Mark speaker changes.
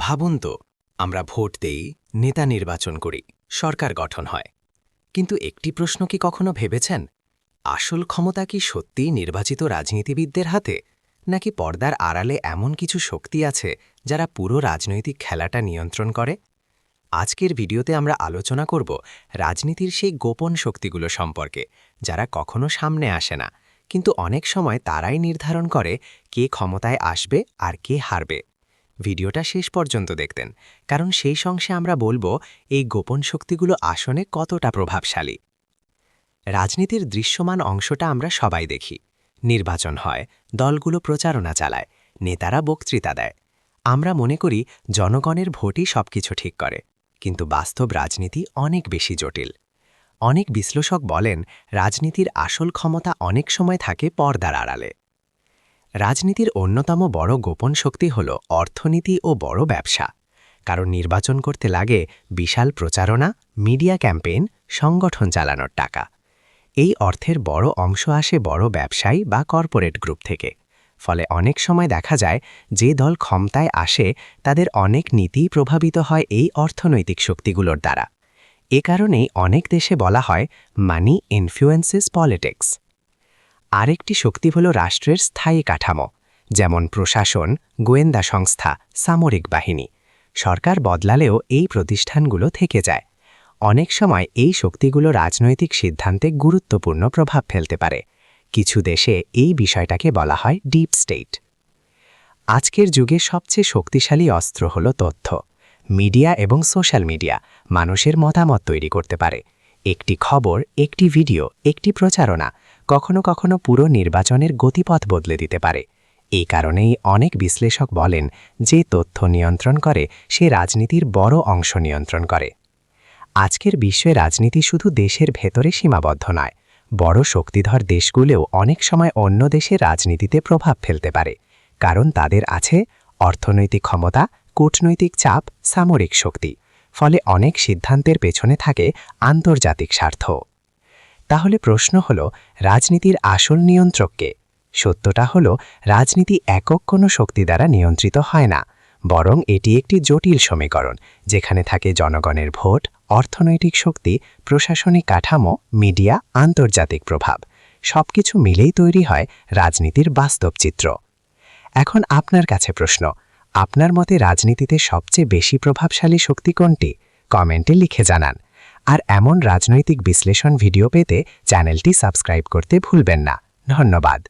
Speaker 1: ভাবুন তো, আমরা ভোট দেই, নেতা নির্বাচন করি, সরকার গঠন হয়। কিন্তু একটি প্রশ্ন কি কখনো ভেবেছেন, আসল ক্ষমতা কি সত্যিই নির্বাচিত রাজনীতিবিদদের হাতে, নাকি পর্দার আড়ালে এমন কিছু শক্তি আছে যারা পুরো রাজনৈতিক খেলাটা নিয়ন্ত্রণ করে? আজকের ভিডিওতে আমরা আলোচনা করব রাজনীতির সেই গোপন শক্তিগুলো সম্পর্কে, যারা কখনো সামনে আসে না, কিন্তু অনেক সময় তারাই নির্ধারণ করে কে ক্ষমতায় আসবে আর কে হারবে। ভিডিওটা শেষ পর্যন্ত দেখতেন, কারণ সেই অংশে আমরা বলবো এই গোপন শক্তিগুলো আসলে কতটা প্রভাবশালী। রাজনীতির দৃশ্যমান অংশটা আমরা সবাই দেখি। নির্বাচন হয়, দলগুলো প্রচারণা চালায়, নেতারা বক্তৃতা দেয়। আমরা মনে করি জনগণের ভোটই সবকিছু ঠিক করে, কিন্তু বাস্তব রাজনীতি অনেক বেশি জটিল। অনেক বিশ্লেষক বলেন রাজনীতির আসল ক্ষমতা অনেক সময় থাকে পর্দার আড়ালে। রাজনীতির অন্যতম বড় গোপন শক্তি হল অর্থনীতি ও বড় ব্যবসা। কারণ নির্বাচন করতে লাগে বিশাল প্রচারণা, মিডিয়া ক্যাম্পেইন, সংগঠন চালানোর টাকা। এই অর্থের বড় অংশ আসে বড় ব্যবসায়ী বা কর্পোরেট গ্রুপ থেকে। ফলে অনেক সময় দেখা যায় যে দল ক্ষমতায় আসে তাদের অনেক নীতিই প্রভাবিত হয় এই অর্থনৈতিক শক্তিগুলোর দ্বারা। এ কারণেই অনেক দেশে বলা হয় মানি ইনফ্লুয়েন্সেস পলিটিক্স। আরেকটি শক্তি হল রাষ্ট্রের স্থায়ী কাঠামো, যেমন প্রশাসন, গোয়েন্দা সংস্থা, সামরিক বাহিনী। সরকার বদলালেও এই প্রতিষ্ঠানগুলো থেকে যায়। অনেক সময় এই শক্তিগুলো রাজনৈতিক সিদ্ধান্তে গুরুত্বপূর্ণ প্রভাব ফেলতে পারে। কিছু দেশে এই বিষয়টাকে বলা হয় ডিপ স্টেট। আজকের যুগে সবচেয়ে শক্তিশালী অস্ত্র হল তথ্য। মিডিয়া এবং সোশ্যাল মিডিয়া মানুষের মতামত তৈরি করতে পারে। একটি খবর, একটি ভিডিও, একটি প্রচারণা কখনো কখনো পুরো নির্বাচনের গতিপথ বদলে দিতে পারে। এই কারণেই অনেক বিশ্লেষক বলেন যে তথ্য নিয়ন্ত্রণ করে সে রাজনীতির বড় অংশ নিয়ন্ত্রণ করে। আজকের বিশ্বে রাজনীতি শুধু দেশের ভেতরে সীমাবদ্ধ নয়, বড় শক্তিধর দেশগুলোও অনেক সময় অন্য দেশের রাজনীতিতে প্রভাব ফেলতে পারে। কারণ তাদের আছে অর্থনৈতিক ক্ষমতা, কূটনৈতিক চাপ, সামরিক শক্তি। ফলে অনেক সিদ্ধান্তের পেছনে থাকে আন্তর্জাতিক স্বার্থ। তাহলে প্রশ্ন হল, রাজনীতির আসল নিয়ন্ত্রক কে? সত্যটা হল, রাজনীতি একক কোনো শক্তি দ্বারা নিয়ন্ত্রিত হয় না, বরং এটি একটি জটিল সমীকরণ, যেখানে থাকে জনগণের ভোট, অর্থনৈতিক শক্তি, প্রশাসনিক কাঠামো, মিডিয়া, আন্তর্জাতিক প্রভাব। সবকিছু মিলেই তৈরি হয় রাজনীতির বাস্তব চিত্র। এখন আপনার কাছে প্রশ্ন, আপনার মতে রাজনীতিতে সবচেয়ে বেশি প্রভাবশালী শক্তি কোনটি? কমেন্টে লিখে জানান। আর এমন রাজনৈতিক বিশ্লেষণ ভিডিও পেতে চ্যানেলটি সাবস্ক্রাইব করতে ভুলবেন না। ধন্যবাদ।